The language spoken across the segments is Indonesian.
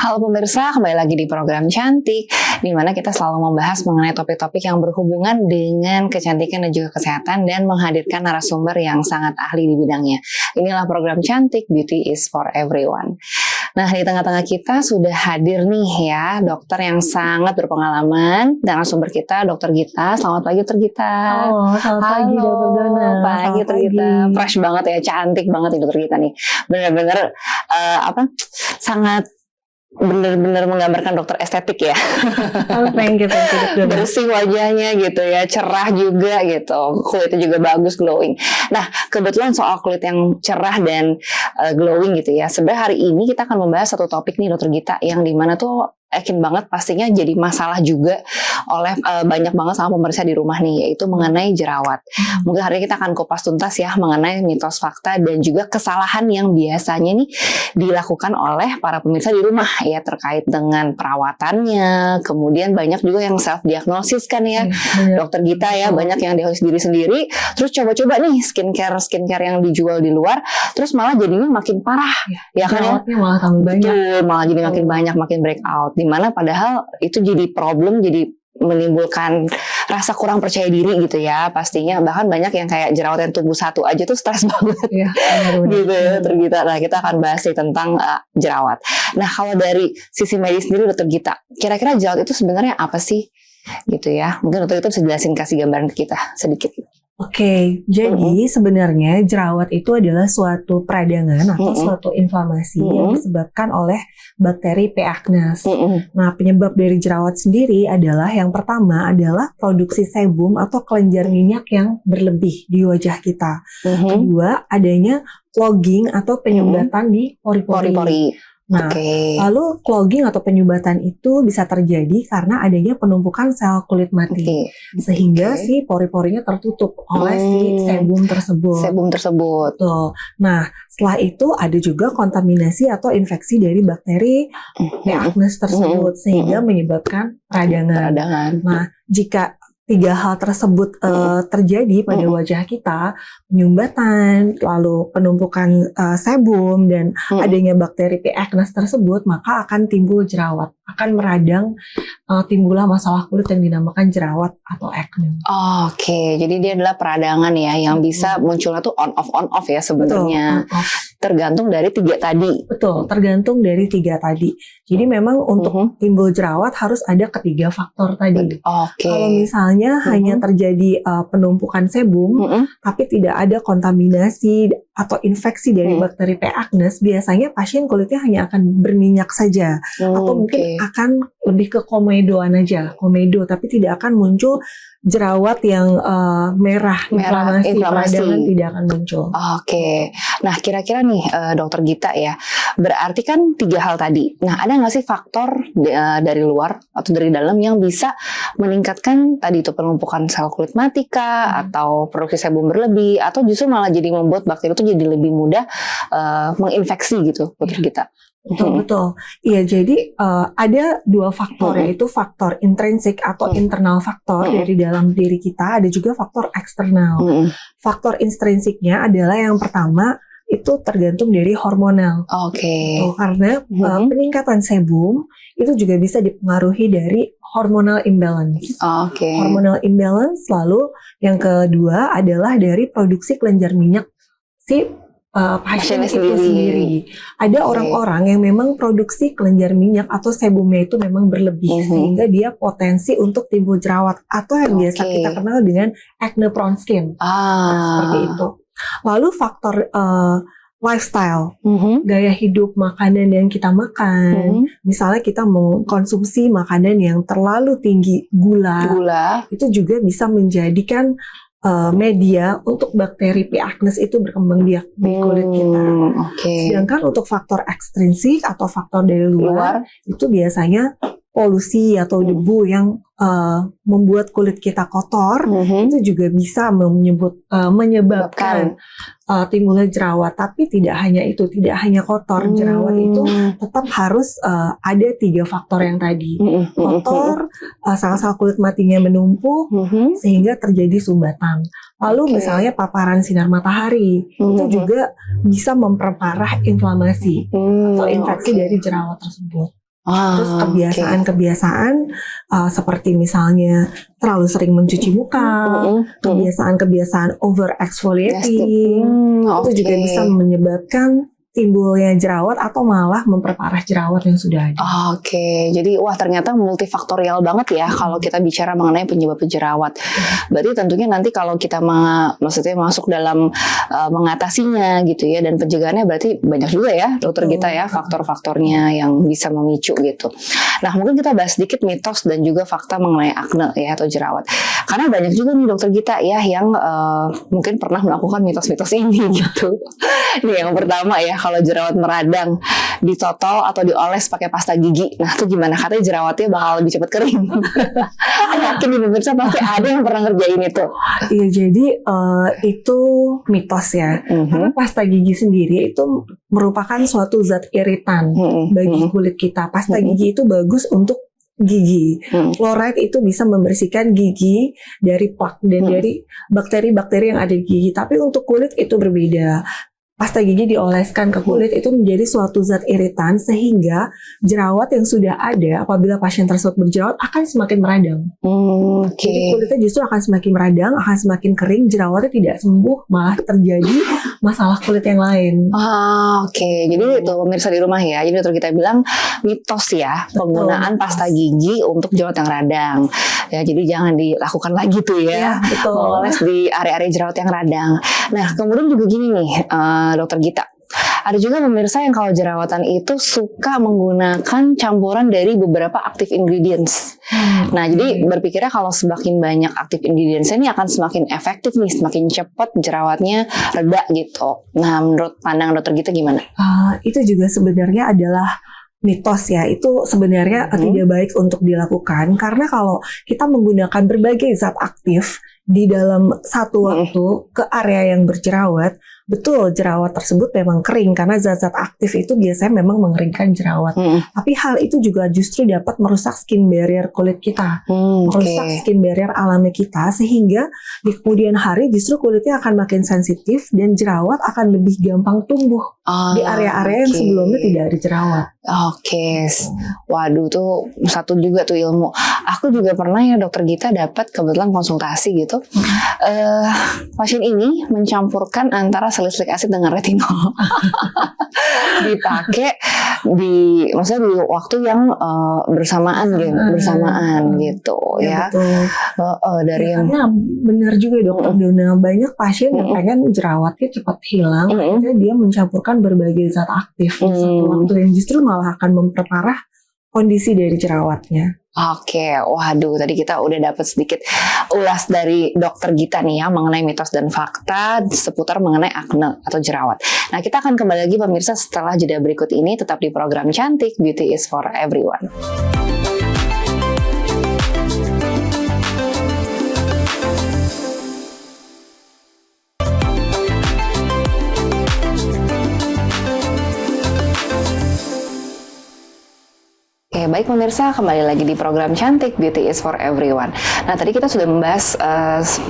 Halo pemirsa, kembali lagi di program Cantik, di mana kita selalu membahas mengenai topik-topik yang berhubungan dengan kecantikan dan juga kesehatan dan menghadirkan narasumber yang sangat ahli di bidangnya. Inilah program Cantik, Beauty is for Everyone. Nah, di tengah-tengah kita sudah hadir nih ya, dokter yang sangat berpengalaman dan narasumber kita, Dokter Gita. Selamat pagi, Dokter Gita. Halo, selamat pagi, Dokter Dona. Pagi, Dokter Gita. Fresh banget ya, cantik banget nih Dokter Gita nih. Bener-bener sangat benar-benar menggambarkan dokter estetik ya. Thank you. Bersih wajahnya gitu ya, cerah juga gitu, kulitnya juga bagus, glowing. Nah, kebetulan soal kulit yang cerah dan glowing gitu ya, sebenarnya hari ini kita akan membahas satu topik nih Dokter Gita, yang dimana tuh yakin banget pastinya jadi masalah juga oleh banyak banget sama pemirsa di rumah nih, yaitu mengenai jerawat. Mungkin hari ini kita akan kupas tuntas ya mengenai mitos, fakta, dan juga kesalahan yang biasanya nih dilakukan oleh para pemirsa di rumah ya, terkait dengan perawatannya. Kemudian banyak juga yang self diagnosis kan ya, Dokter Gita ya, banyak yang diagnosis diri sendiri, terus coba-coba nih skincare yang dijual di luar, terus malah jadinya makin parah ya kan ya, malah tambah banyak. Malah jadi makin banyak, makin breakout, dimana padahal itu jadi problem, jadi menimbulkan rasa kurang percaya diri gitu ya pastinya. Bahkan banyak yang kayak jerawat yang tumbuh satu aja tuh stres banget ya, gitu ya Dokter Gita. Nah, kita akan bahas nih tentang jerawat. Nah, kalau dari sisi medis sendiri Dokter Gita, kira-kira jerawat itu sebenarnya apa sih gitu ya? Mungkin Dokter Gita bisa jelasin, kasih gambaran ke kita sedikit. Oke, jadi sebenarnya jerawat itu adalah suatu peradangan atau suatu inflamasi yang disebabkan oleh bakteri P. acnes. Nah, penyebab dari jerawat sendiri adalah yang pertama adalah produksi sebum atau kelenjar minyak yang berlebih di wajah kita. Kedua, adanya clogging atau penyumbatan di pori-pori. Nah, lalu clogging atau penyumbatan itu bisa terjadi karena adanya penumpukan sel kulit mati, sehingga si pori-porinya tertutup oleh si sebum tersebut. Tuh. Nah, setelah itu ada juga kontaminasi atau infeksi dari bakteri P. acnes tersebut, sehingga menyebabkan peradangan. Nah, jika tiga hal tersebut terjadi pada wajah kita, penyumbatan, lalu penumpukan sebum, dan adanya bakteri P. acnes tersebut, maka akan timbul jerawat, akan meradang, timbullah masalah kulit yang dinamakan jerawat atau acne. Oke, jadi dia adalah peradangan ya, yang bisa munculnya tuh on off ya sebenarnya. Tergantung dari tiga tadi. Betul, tergantung dari tiga tadi. Jadi memang untuk timbul jerawat harus ada ketiga faktor tadi. Kalau misalnya hanya terjadi penumpukan sebum, tapi tidak ada kontaminasi atau infeksi dari bakteri P. acnes, biasanya pasien kulitnya hanya akan berminyak saja, atau mungkin akan lebih ke komedoan aja, tapi tidak akan muncul jerawat yang merah, inflamasi. Peradangan tidak akan muncul. Nah kira-kira nih Dokter Gita ya, berarti kan tiga hal tadi. Nah, ada nggak sih faktor dari luar atau dari dalam yang bisa meningkatkan tadi itu penumpukan sel kulit mati kah, atau produksi sebum berlebih, atau justru malah jadi membuat bakteri itu jadi lebih mudah menginfeksi gitu Dokter Gita? Betul. Iya, jadi ada dua faktor, yaitu faktor intrinsik atau internal faktor dari dalam diri kita, ada juga faktor eksternal. Faktor intrinsiknya adalah yang pertama, itu tergantung dari hormonal. Karena peningkatan sebum itu juga bisa dipengaruhi dari hormonal imbalance. Hormonal imbalance, lalu yang kedua adalah dari produksi kelenjar minyak si pasien itu sendiri. Ada orang-orang yang memang produksi kelenjar minyak atau sebumnya itu memang berlebih, sehingga dia potensi untuk timbul jerawat, atau yang biasa kita kenal dengan acne prone skin. Seperti itu. Lalu faktor lifestyle, gaya hidup, makanan yang kita makan. Misalnya kita mengkonsumsi makanan yang terlalu tinggi gula, itu juga bisa menjadikan media untuk bakteri P. acnes itu berkembang biak di kulit kita. Sedangkan untuk faktor ekstrinsik atau faktor dari luar itu biasanya polusi atau debu yang membuat kulit kita kotor, itu juga bisa menyebabkan timbulnya jerawat. Tapi tidak hanya itu, tidak hanya kotor, jerawat itu tetap harus ada tiga faktor yang tadi. Kotor, sel-sel kulit matinya menumpuk, sehingga terjadi sumbatan. Lalu misalnya paparan sinar matahari, itu juga bisa memperparah inflamasi atau infeksi dari jerawat tersebut. Terus kebiasaan-kebiasaan seperti misalnya terlalu sering mencuci muka, kebiasaan-kebibiasaan over exfoliating, itu juga bisa menyebabkan timbulnya jerawat atau malah memperparah jerawat yang sudah ada. Oke, jadi wah ternyata multifaktorial banget ya kalau kita bicara mengenai penyebab jerawat. Berarti tentunya nanti kalau kita maksudnya masuk dalam mengatasinya gitu ya dan pencegahannya berarti banyak juga ya dokter kita ya faktor-faktornya yang bisa memicu gitu. Nah mungkin kita bahas sedikit mitos dan juga fakta mengenai akne ya atau jerawat. Karena banyak juga nih dokter kita ya yang mungkin pernah melakukan mitos-mitos ini gitu. Nih yang pertama ya, kalau jerawat meradang ditotol atau dioles pakai pasta gigi, nah itu gimana? Katanya jerawatnya bakal lebih cepat kering. Yakin di pemirsa pasti ada yang pernah ngerjain itu. Iya, jadi itu mitos ya. Karena pasta gigi sendiri itu merupakan suatu zat iritan bagi kulit kita. Pasta gigi itu bagus untuk gigi. Fluoride itu bisa membersihkan gigi dari plak dan dari bakteri-bakteri yang ada di gigi. Tapi untuk kulit itu berbeda. Pasta gigi dioleskan ke kulit itu menjadi suatu zat iritan sehingga jerawat yang sudah ada apabila pasien tersebut berjerawat akan semakin meradang. Jadi kulitnya justru akan semakin meradang, akan semakin kering, jerawatnya tidak sembuh, malah terjadi masalah kulit yang lain. Jadi itu pemirsa di rumah ya. Jadi dokter kita bilang mitos ya penggunaan pasta gigi untuk jerawat yang radang. Ya, jadi jangan dilakukan lagi tuh ya. Oles di area-area jerawat yang radang. Nah, kemudian juga gini nih, dokter Gita. Ada juga pemirsa yang kalau jerawatan itu suka menggunakan campuran dari beberapa active ingredients. Nah, jadi berpikirnya kalau semakin banyak active ingredients ini akan semakin efektif nih, semakin cepat jerawatnya reda gitu. Nah, menurut pandangan dokter Gita gimana? Itu juga sebenarnya adalah mitos ya, itu sebenarnya tidak baik untuk dilakukan karena kalau kita menggunakan berbagai zat aktif di dalam satu waktu ke area yang berjerawat, betul jerawat tersebut memang kering karena zat-zat aktif itu biasanya memang mengeringkan jerawat. Tapi hal itu juga justru dapat merusak skin barrier kulit kita, merusak skin barrier alami kita sehingga di kemudian hari justru kulitnya akan makin sensitif dan jerawat akan lebih gampang tumbuh di area-area yang sebelumnya tidak ada jerawat. Waduh tuh satu juga tuh ilmu. Aku juga pernah ya dokter Gita dapat kebetulan konsultasi gitu. Pasien ini mencampurkan antara salicylic acid dengan retinol. Dipakai maksudnya di waktu yang bersamaan gitu ya. Dari yang karena benar juga dokter Dona, banyak pasien yang pengen jerawatnya cepat hilang, akhirnya dia mencampurkan berbagai zat aktif di satu waktu yang justru malah akan memperparah kondisi dari jerawatnya. Waduh, tadi kita udah dapat sedikit ulas dari dokter Gita nih ya mengenai mitos dan fakta seputar mengenai akne atau jerawat. Nah, kita akan kembali lagi pemirsa setelah jeda berikut ini, tetap di program Cantik Beauty is for Everyone. Baik pemirsa, kembali lagi di program Cantik Beauty is for Everyone. Nah, tadi kita sudah membahas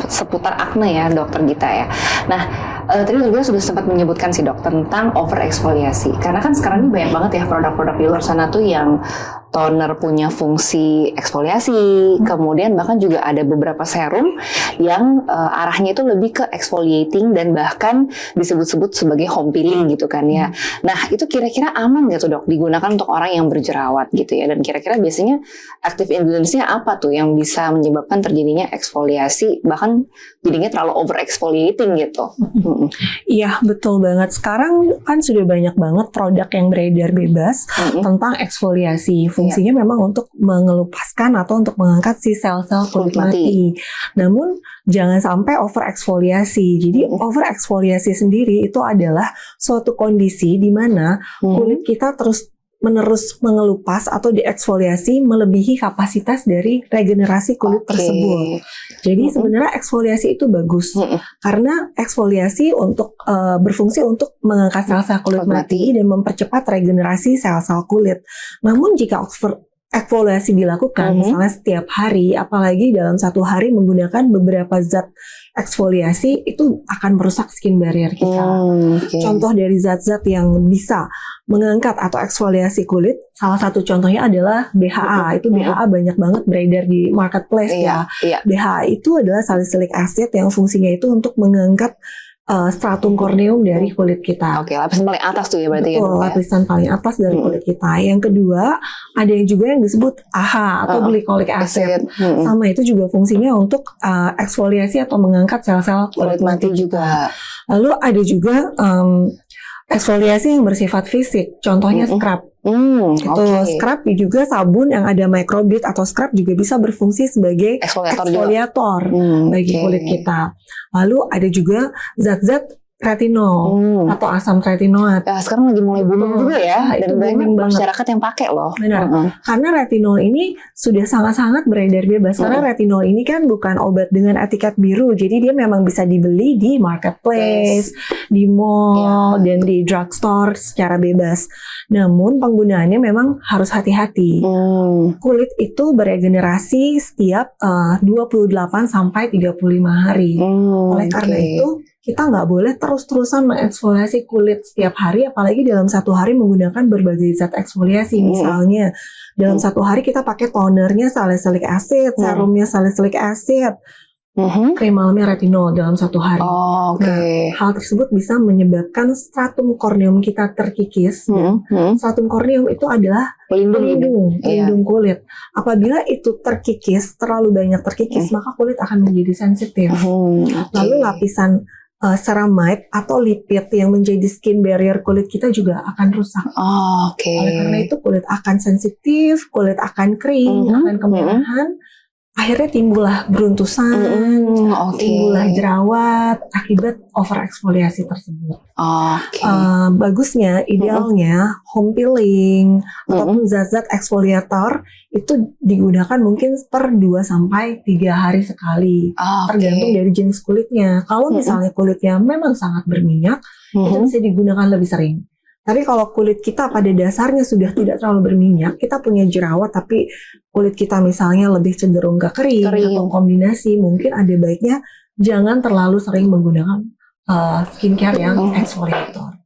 seputar akne ya, dokter Gita ya. Nah, tadi juga sudah sempat menyebutkan sih dok tentang over eksfoliasi. Karena kan sekarang ini banyak banget ya produk-produk di luar sana tuh yang toner punya fungsi eksfoliasi, kemudian bahkan juga ada beberapa serum yang arahnya itu lebih ke exfoliating dan bahkan disebut-sebut sebagai home peeling gitu kan ya. Nah, itu kira-kira aman nggak tuh dok digunakan untuk orang yang berjerawat gitu ya? Dan kira-kira biasanya active ingredients-nya apa tuh yang bisa menyebabkan terjadinya eksfoliasi bahkan jadinya terlalu over exfoliating gitu? Iya, betul banget. Sekarang kan sudah banyak banget produk yang beredar bebas tentang eksfoliasi. Fungsinya memang untuk mengelupaskan atau untuk mengangkat si sel-sel kulit mati. Namun jangan sampai over eksfoliasi. Jadi over eksfoliasi sendiri itu adalah suatu kondisi di mana kulit kita menerus mengelupas atau dieksfoliasi melebihi kapasitas dari regenerasi kulit tersebut. Jadi sebenarnya eksfoliasi itu bagus karena eksfoliasi untuk berfungsi untuk mengangkat sel-sel kulit mati dan mempercepat regenerasi sel-sel kulit. Namun jika eksfoliasi dilakukan, misalnya setiap hari, apalagi dalam satu hari menggunakan beberapa zat eksfoliasi, itu akan merusak skin barrier kita. Contoh dari zat-zat yang bisa mengangkat atau eksfoliasi kulit, salah satu contohnya adalah BHA. Itu BHA banyak banget beredar di marketplace ya. BHA itu adalah salicylic acid yang fungsinya itu untuk mengangkat stratum corneum dari kulit kita. Lapisan paling atas tuh ya berarti. Betul, lapisan paling atas dari kulit kita. Yang kedua, ada yang juga yang disebut AHA atau glycolic acid. Sama itu juga fungsinya untuk eksfoliasi atau mengangkat sel-sel kulit mati juga. Lalu ada juga eksfoliasi yang bersifat fisik, contohnya scrub. Scrub juga sabun yang ada microbit atau scrub juga bisa berfungsi sebagai eksfoliator bagi kulit kita. Lalu ada juga zat-zat retinol atau asam retinoat. Sekarang lagi mulai booming juga ya, dan banyak masyarakat yang pakai loh. Benar. Karena retinol ini sudah sangat-sangat beredar bebas. Karena retinol ini kan bukan obat dengan etiket biru, jadi dia memang bisa dibeli di marketplace, di mall, dan di drugstore secara bebas. Namun penggunaannya memang harus hati-hati. Kulit itu beregenerasi setiap 28 sampai 35 hari. Oleh karena itu kita nggak boleh terus-terusan mengeksfoliasi kulit setiap hari, apalagi dalam satu hari menggunakan berbagai zat eksfoliasi. Misalnya, dalam satu hari kita pakai tonernya salicylic acid, serumnya salicylic acid, krim malamnya retinol dalam satu hari. Hal tersebut bisa menyebabkan stratum corneum kita terkikis. Stratum corneum itu adalah pelindung kulit. Apabila itu terkikis, terlalu banyak terkikis, maka kulit akan menjadi sensitif. Lalu lapisan ceramide atau lipid yang menjadi skin barrier kulit kita juga akan rusak. Oleh karena itu kulit akan sensitif, kulit akan kering, akan kemerahan. Akhirnya timbullah beruntusan, timbullah jerawat akibat overeksfoliasi tersebut. Bagusnya, idealnya home peeling ataupun zat-zat eksfoliator itu digunakan mungkin per 2 sampai 3 hari sekali, tergantung dari jenis kulitnya. Kalau misalnya kulitnya memang sangat berminyak, itu bisa digunakan lebih sering. Tapi kalau kulit kita pada dasarnya sudah tidak terlalu berminyak, kita punya jerawat tapi kulit kita misalnya lebih cenderung ke kering atau kombinasi, mungkin ada baiknya jangan terlalu sering menggunakan skincare yang eksfoliator.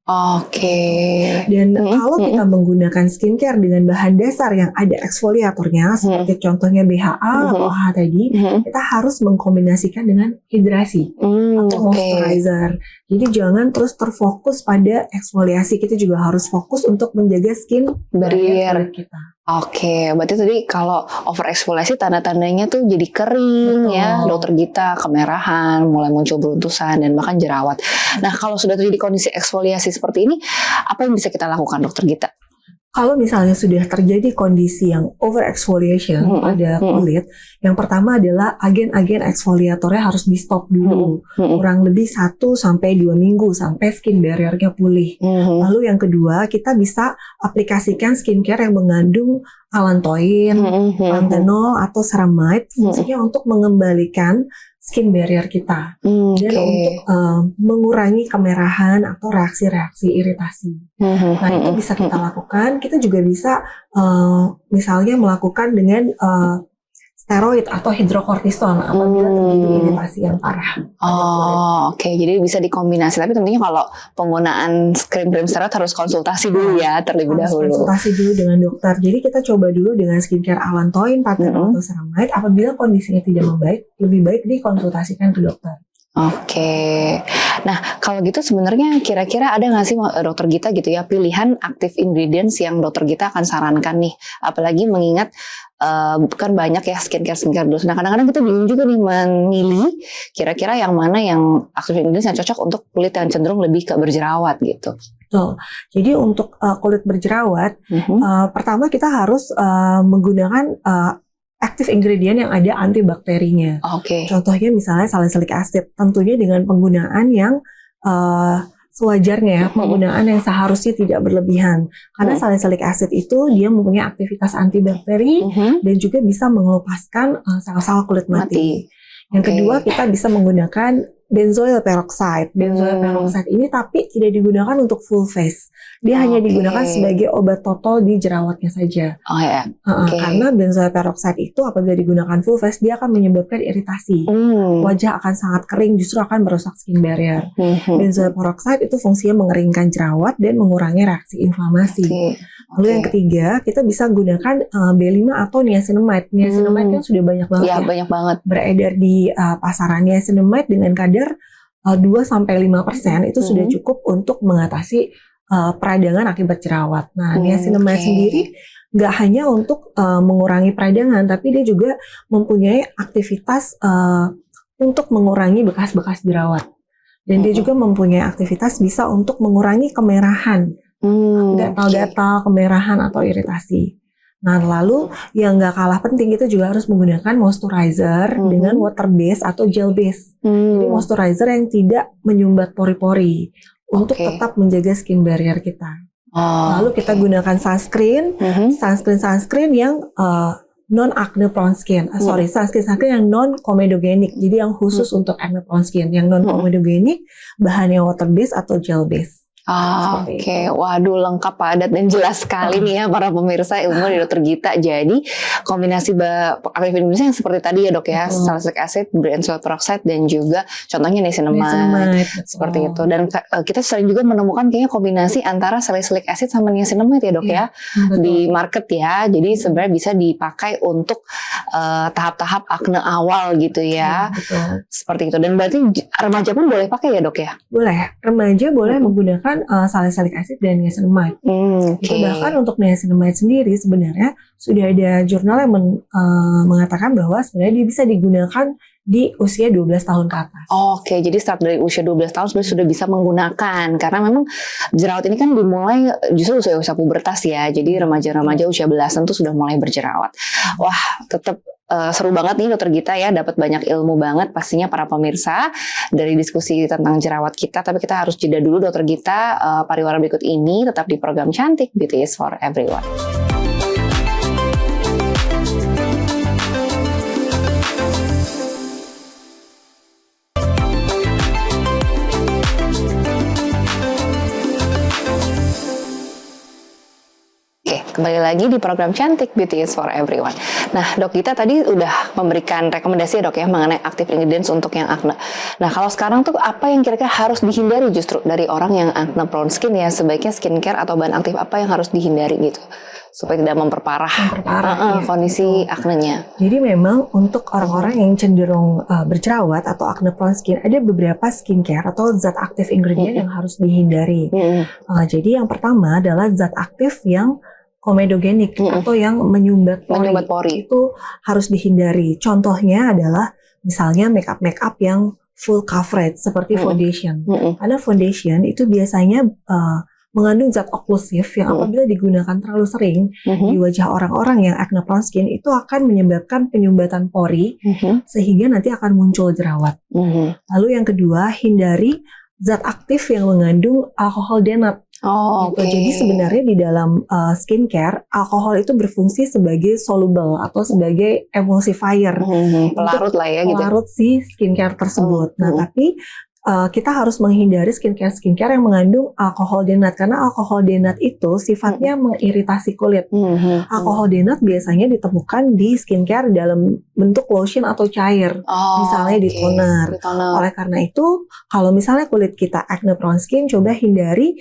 Dan kalau kita menggunakan skincare dengan bahan dasar yang ada eksfoliatornya, seperti contohnya BHA atau AHA tadi, kita harus mengkombinasikan dengan hidrasi atau moisturizer. Jadi jangan terus terfokus pada eksfoliasi, kita juga harus fokus untuk menjaga skin barrier kulit kita. Berarti tadi kalau over eksfoliasi tanda-tandanya tuh jadi kering. Ya, dokter Gita, kemerahan, mulai muncul beruntusan dan bahkan jerawat. Nah, kalau sudah terjadi kondisi eksfoliasi seperti ini, apa yang bisa kita lakukan, dokter Gita? Kalau misalnya sudah terjadi kondisi yang over exfoliation pada kulit, yang pertama adalah agen-agen eksfoliatornya harus di stop dulu, kurang lebih 1 sampai 2 minggu sampai skin barrier-nya pulih. Lalu yang kedua, kita bisa aplikasikan skincare yang mengandung allantoin, panthenol atau ceramide, fungsinya untuk mengembalikan skin barrier kita dan untuk mengurangi kemerahan atau reaksi-reaksi iritasi. Nah, itu bisa kita lakukan. Kita juga bisa misalnya melakukan dengan steroid atau hidrokortison apabila terjadi iritasi yang parah. Jadi bisa dikombinasi. Tapi tentunya kalau penggunaan krim-krim steroid harus konsultasi dulu ya, terlebih dahulu. Konsultasi dulu dengan dokter. Jadi kita coba dulu dengan skincare allantoin, panthenol atau ceramide. Apabila kondisinya tidak membaik, lebih baik dikonsultasikan ke dokter. Nah kalau gitu sebenarnya kira-kira ada nggak sih dokter Gita gitu ya pilihan active ingredients yang dokter Gita akan sarankan nih, apalagi mengingat kan banyak ya skincare dulu. Nah kadang-kadang kita bingung juga nih memilih kira-kira yang mana yang active ingredients yang cocok untuk kulit yang cenderung lebih ke berjerawat gitu. Jadi untuk kulit berjerawat, pertama kita harus menggunakan active ingredient yang ada antibakterinya. Contohnya misalnya salicylic acid, tentunya dengan penggunaan yang sewajarnya, penggunaan yang seharusnya tidak berlebihan. Karena salicylic acid itu dia mempunyai aktivitas antibakteri dan juga bisa mengelupaskan sel-sel kulit mati. Yang kedua, kita bisa menggunakan benzoyl peroxide. Benzoyl peroxide ini tapi tidak digunakan untuk full face. Dia hanya digunakan sebagai obat total di jerawatnya saja. Oh ya. Karena benzoyl peroxide itu apabila digunakan full face dia akan menyebabkan iritasi. Wajah akan sangat kering, justru akan merusak skin barrier. Benzoyl peroxide itu fungsinya mengeringkan jerawat dan mengurangi reaksi inflamasi. Lalu yang ketiga, kita bisa gunakan B5 atau niacinamide. Niacinamide kan sudah banyak banget ya. Banyak banget beredar di pasaran. Niacinamide dengan kadar 2-5% itu sudah cukup untuk mengatasi peradangan akibat jerawat. Nah, niacinamide sendiri nggak hanya untuk mengurangi peradangan, tapi dia juga mempunyai aktivitas untuk mengurangi bekas-bekas jerawat. Dan dia juga mempunyai aktivitas bisa untuk mengurangi kemerahan, gatal-gatal, kemerahan atau iritasi. Nah, lalu yang nggak kalah penting itu juga harus menggunakan moisturizer dengan water base atau gel base. Jadi moisturizer yang tidak menyumbat pori-pori untuk tetap menjaga skin barrier kita. Lalu kita gunakan sunscreen, sunscreen yang non acne prone skin. Sunscreen yang non comedogenic. Jadi yang khusus untuk acne prone skin. Yang non comedogenic bahannya water base atau gel base. Oke. Waduh, lengkap, padat dan jelas sekali nih ya para pemirsa ilmu dari Dr. Gita. Jadi kombinasi aktif Indonesia yang seperti tadi ya dok ya, salicylic acid, benzoyl peroxide dan juga contohnya niacinamide seperti itu. Dan kita sering juga menemukan kayaknya kombinasi antara salicylic acid sama niacinamide ya dok ya di market ya. Jadi sebenarnya bisa dipakai untuk tahap-tahap akne awal gitu ya. Seperti itu. Dan berarti remaja pun boleh pakai ya dok ya? Boleh. Remaja boleh menggunakan salicylic acid dan niacinamide. Bahkan untuk niacinamide sendiri sebenarnya sudah ada jurnal yang mengatakan bahwa sebenarnya dia bisa digunakan di usia 12 tahun ke atas. Jadi start dari usia 12 tahun sebenarnya sudah bisa menggunakan, karena memang jerawat ini kan dimulai justru usia pubertas ya. Jadi remaja-remaja usia belasan tuh sudah mulai berjerawat. Wah, tetap seru banget nih Dr. Gita ya, dapat banyak ilmu banget pastinya para pemirsa dari diskusi tentang jerawat kita. Tapi kita harus jeda dulu Dr. Gita, pariwara berikut ini tetap di program Cantik Beauty is for Everyone. Kembali lagi di program Cantik Beauty is for Everyone. Nah, Dok Gita tadi udah memberikan rekomendasi ya dok ya mengenai active ingredients untuk yang acne. Nah, kalau sekarang tuh apa yang kira-kira harus dihindari justru dari orang yang acne prone skin ya? Sebaiknya skincare atau bahan aktif apa yang harus dihindari gitu supaya tidak memperparah kondisi aknenya. Jadi memang untuk orang-orang yang cenderung berjerawat atau acne prone skin ada beberapa skincare atau zat aktif ingredient yang harus dihindari. Jadi yang pertama adalah zat aktif yang komedogenik atau yang menyumbat pori. Itu harus dihindari. Contohnya adalah misalnya makeup yang full coverage seperti foundation. Karena foundation itu biasanya mengandung zat oklusif yang apabila digunakan terlalu sering di wajah orang-orang yang acne prone skin itu akan menyebabkan penyumbatan pori sehingga nanti akan muncul jerawat. Lalu yang kedua, hindari zat aktif yang mengandung alkohol denat. Jadi sebenarnya di dalam skincare, alkohol itu berfungsi sebagai soluble atau sebagai emulsifier, pelarut lah ya, pelarut si skincare tersebut. Nah, tapi kita harus menghindari skincare yang mengandung alkohol denat karena alkohol denat itu sifatnya mengiritasi kulit. Alkohol denat biasanya ditemukan di skincare dalam bentuk lotion atau cair, misalnya di toner. Oleh karena itu, kalau misalnya kulit kita acne prone skin, coba hindari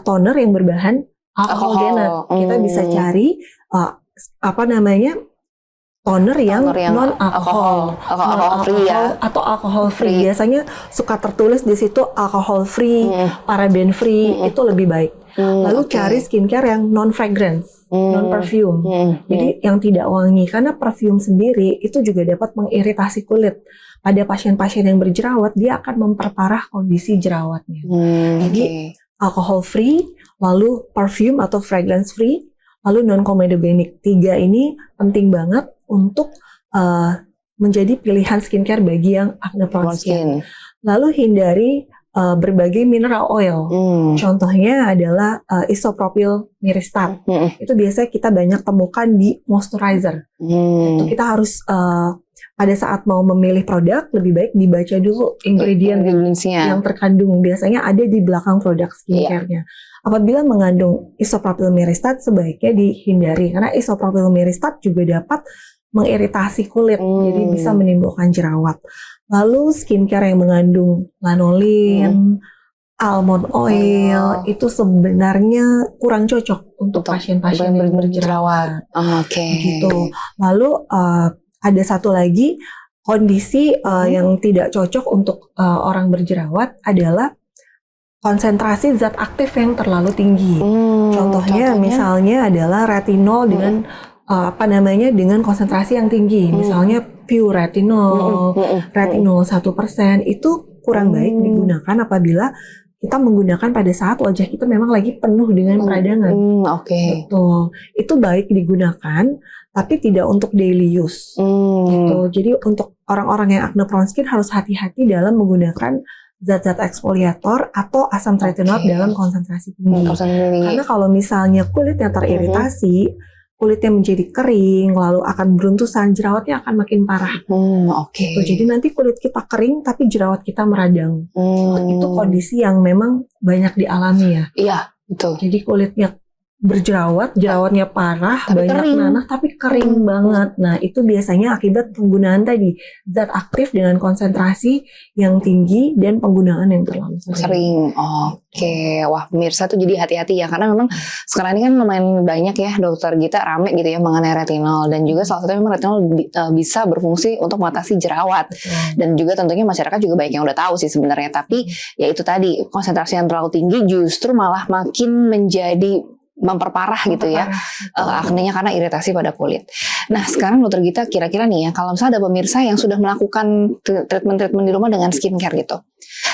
toner yang berbahan alkohol denat. Kita bisa cari toner yang non alkohol free ya, atau alkohol free. Biasanya suka tertulis di situ alkohol free, paraben free, itu lebih baik. Lalu cari skincare yang non fragrance, non perfume. Jadi yang tidak wangi, karena perfume sendiri itu juga dapat mengiritasi kulit. Pada pasien-pasien yang berjerawat, dia akan memperparah kondisi jerawatnya. Jadi alkohol free, lalu perfume atau fragrance free, lalu non comedogenic. 3 ini penting banget untuk menjadi pilihan skincare bagi yang acne prone skin. Lalu hindari berbagai mineral oil. Contohnya adalah isopropyl myristat. Itu biasanya kita banyak temukan di moisturizer. Itu kita harus pada saat mau memilih produk lebih baik dibaca dulu ingredients-nya yang terkandung. Biasanya ada di belakang produk skincare-nya. Apabila mengandung isopropyl myristat sebaiknya dihindari karena isopropyl myristat juga dapat mengiritasi kulit, jadi bisa menimbulkan jerawat. Lalu skincare yang mengandung lanolin, almond oil itu sebenarnya kurang cocok untuk pasien-pasien yang berjerawat. Gitu. Lalu ada satu lagi kondisi yang tidak cocok untuk orang berjerawat adalah konsentrasi zat aktif yang terlalu tinggi. Contohnya misalnya adalah retinol dengan dengan konsentrasi yang tinggi. Misalnya pure retinol, retinol 1% itu kurang baik digunakan apabila kita menggunakan pada saat wajah kita memang lagi penuh dengan peradangan. Betul. Itu baik digunakan, tapi tidak untuk daily use. Gitu. Jadi untuk orang-orang yang acne prone skin harus hati-hati dalam menggunakan zat-zat eksfoliator atau asam tretinoat dalam konsentrasi tinggi. Karena kalau misalnya kulitnya teriritasi, kulitnya menjadi kering, lalu akan beruntusan, jerawatnya akan makin parah. Gitu. Jadi nanti kulit kita kering, tapi jerawat kita meradang. Itu kondisi yang memang banyak dialami ya. Iya, betul. Jadi kulitnya berjerawat, jerawatnya parah, tapi banyak kering. nanah, tapi kering banget. Nah, itu biasanya akibat penggunaan tadi zat aktif dengan konsentrasi yang tinggi dan penggunaan yang terlalu sering. Wah, pemirsa tuh jadi hati-hati ya, karena memang sekarang ini kan lumayan banyak ya dokter kita rame gitu ya mengenai retinol, dan juga salah satunya memang retinol bisa berfungsi untuk mengatasi jerawat. Dan juga tentunya masyarakat juga banyak yang udah tahu sih sebenarnya, tapi ya itu tadi konsentrasi yang terlalu tinggi justru malah makin menjadi memperparah gitu ya aknenya karena iritasi pada kulit. Nah sekarang dokter Gita kira-kira nih ya, kalau misalnya ada pemirsa yang sudah melakukan treatment di rumah dengan skincare gitu,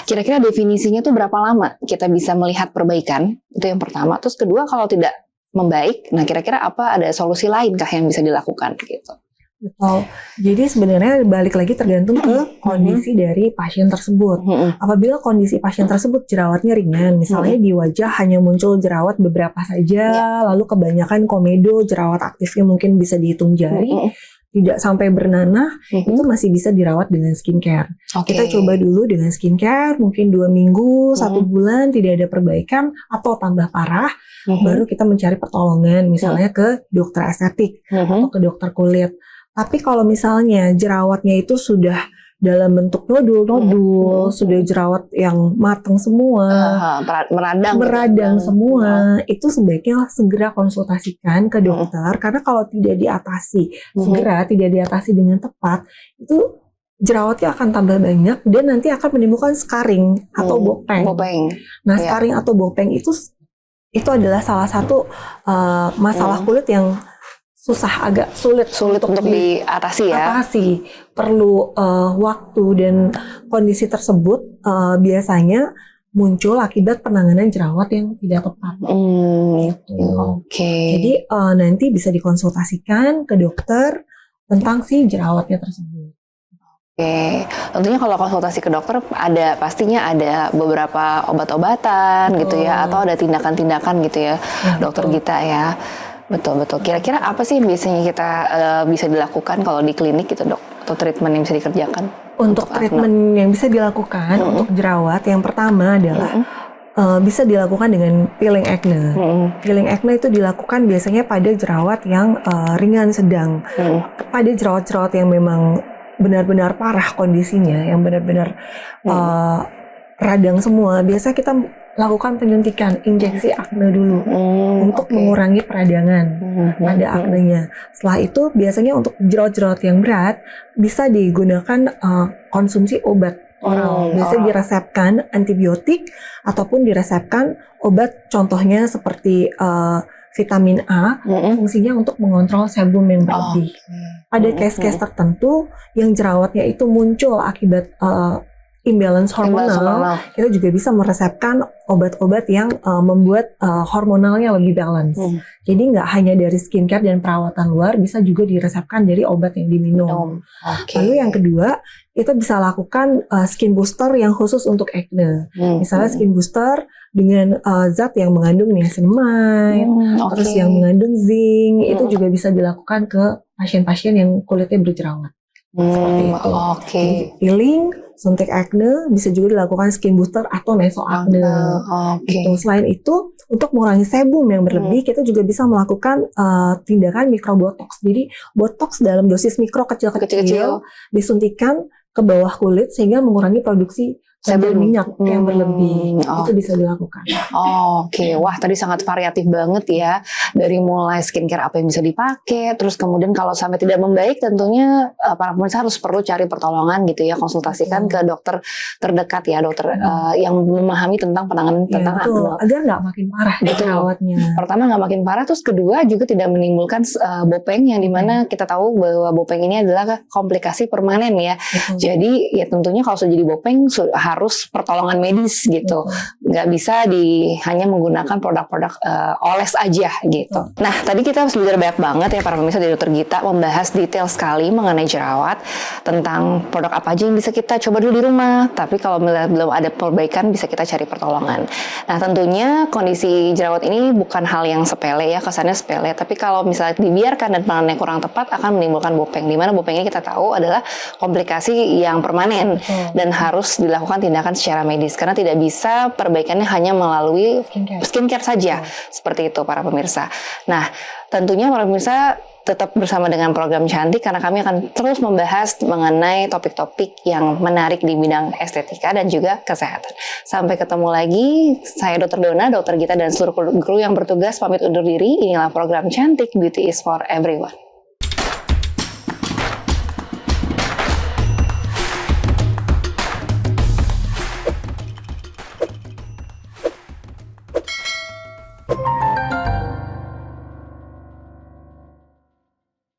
kira-kira definisinya tuh berapa lama kita bisa melihat perbaikan? Itu yang pertama. Terus kedua, kalau tidak membaik, nah kira-kira apa, ada solusi lain kah yang bisa dilakukan gitu? Betul. Jadi sebenarnya balik lagi tergantung ke kondisi dari pasien tersebut. Apabila kondisi pasien tersebut jerawatnya ringan, misalnya di wajah hanya muncul jerawat beberapa saja, lalu kebanyakan komedo, jerawat aktifnya mungkin bisa dihitung jari, tidak sampai bernanah, itu masih bisa dirawat dengan skincare. Kita coba dulu dengan skincare, mungkin 2 minggu, 1 bulan tidak ada perbaikan atau tambah parah, baru kita mencari pertolongan, misalnya ke dokter estetik atau ke dokter kulit. Tapi kalau misalnya jerawatnya itu sudah dalam bentuk nodul-nodul, sudah jerawat yang matang semua, meradang semua, itu sebaiknya segera konsultasikan ke dokter, karena kalau tidak diatasi segera, tidak diatasi dengan tepat, itu jerawatnya akan tambah banyak dan nanti akan menimbulkan scarring atau bopeng. Nah, scarring atau bopeng itu adalah salah satu masalah kulit yang agak sulit untuk diatasi ya. Perlu waktu, dan kondisi tersebut biasanya muncul akibat penanganan jerawat yang tidak tepat. Jadi nanti bisa dikonsultasikan ke dokter tentang si jerawatnya tersebut. Tentunya kalau konsultasi ke dokter pastinya ada beberapa obat-obatan gitu ya, atau ada tindakan-tindakan gitu ya, dokter Gita ya. Betul. Kira-kira apa sih biasanya kita bisa dilakukan kalau di klinik gitu dok? Atau treatment yang bisa dikerjakan? Untuk treatment yang bisa dilakukan untuk jerawat, yang pertama adalah bisa dilakukan dengan peeling acne. Peeling acne itu dilakukan biasanya pada jerawat yang ringan sedang. Pada jerawat-jerawat yang memang benar-benar parah kondisinya, yang benar-benar radang semua, biasa kita lakukan penyuntikan injeksi acne dulu untuk mengurangi peradangan pada acnenya. Setelah itu biasanya untuk jerawat-jerawat yang berat bisa digunakan konsumsi obat oral. Biasanya diresepkan antibiotik ataupun diresepkan obat, contohnya seperti vitamin A, fungsinya untuk mengontrol sebum yang berlebih. Pada case-case tertentu yang jerawatnya itu muncul akibat imbalance hormonal, kita juga bisa meresepkan obat-obat yang membuat hormonalnya lebih balance. Jadi nggak hanya dari skincare dan perawatan luar, bisa juga diresepkan dari obat yang diminum. Lalu yang kedua, kita bisa lakukan skin booster yang khusus untuk acne. Misalnya skin booster dengan zat yang mengandung niacinamide, terus yang mengandung zinc, itu juga bisa dilakukan ke pasien-pasien yang kulitnya berjerawat. Seperti itu. Jadi peeling, suntik acne, bisa juga dilakukan skin booster atau meso acne. Gitu. Selain itu, untuk mengurangi sebum yang berlebih, kita juga bisa melakukan tindakan mikrobotox. Jadi botox dalam dosis mikro kecil-kecil disuntikan ke bawah kulit sehingga mengurangi produksi sebum minyak yang berlebih. Itu bisa dilakukan. Wah, tadi sangat variatif banget ya. Dari mulai skincare apa yang bisa dipakai, terus kemudian kalau sampai tidak membaik, tentunya para pemirsa harus perlu cari pertolongan gitu ya, konsultasikan ke dokter terdekat ya, dokter yang memahami tentang penanganan tentang acne. Agar nggak makin parah jerawatnya. Pertama nggak makin parah, terus kedua juga tidak menimbulkan bopeng yang dimana kita tahu bahwa bopeng ini adalah komplikasi permanen ya. Jadi ya tentunya kalau sudah jadi bopeng harus pertolongan medis gitu, nggak bisa hanya menggunakan produk-produk oles aja gitu. Nah tadi kita sudah banyak banget ya para pemirsa dari Dokter Gita membahas detail sekali mengenai jerawat, tentang produk apa aja yang bisa kita coba dulu di rumah. Tapi kalau belum ada perbaikan bisa kita cari pertolongan. Nah tentunya kondisi jerawat ini bukan hal yang sepele ya, kesannya sepele. Tapi kalau misalnya dibiarkan dan penanganannya kurang tepat akan menimbulkan bopeng. Dimana bopeng ini kita tahu adalah komplikasi yang permanen dan harus dilakukan tindakan secara medis karena tidak bisa perbaikannya hanya melalui skincare saja. Seperti itu para pemirsa. Nah, tentunya para pemirsa tetap bersama dengan program Cantik karena kami akan terus membahas mengenai topik-topik yang menarik di bidang estetika dan juga kesehatan. Sampai ketemu lagi, saya Dr. Dona, Dr. Gita dan seluruh kru yang bertugas pamit undur diri. Inilah program Cantik, Beauty is for Everyone.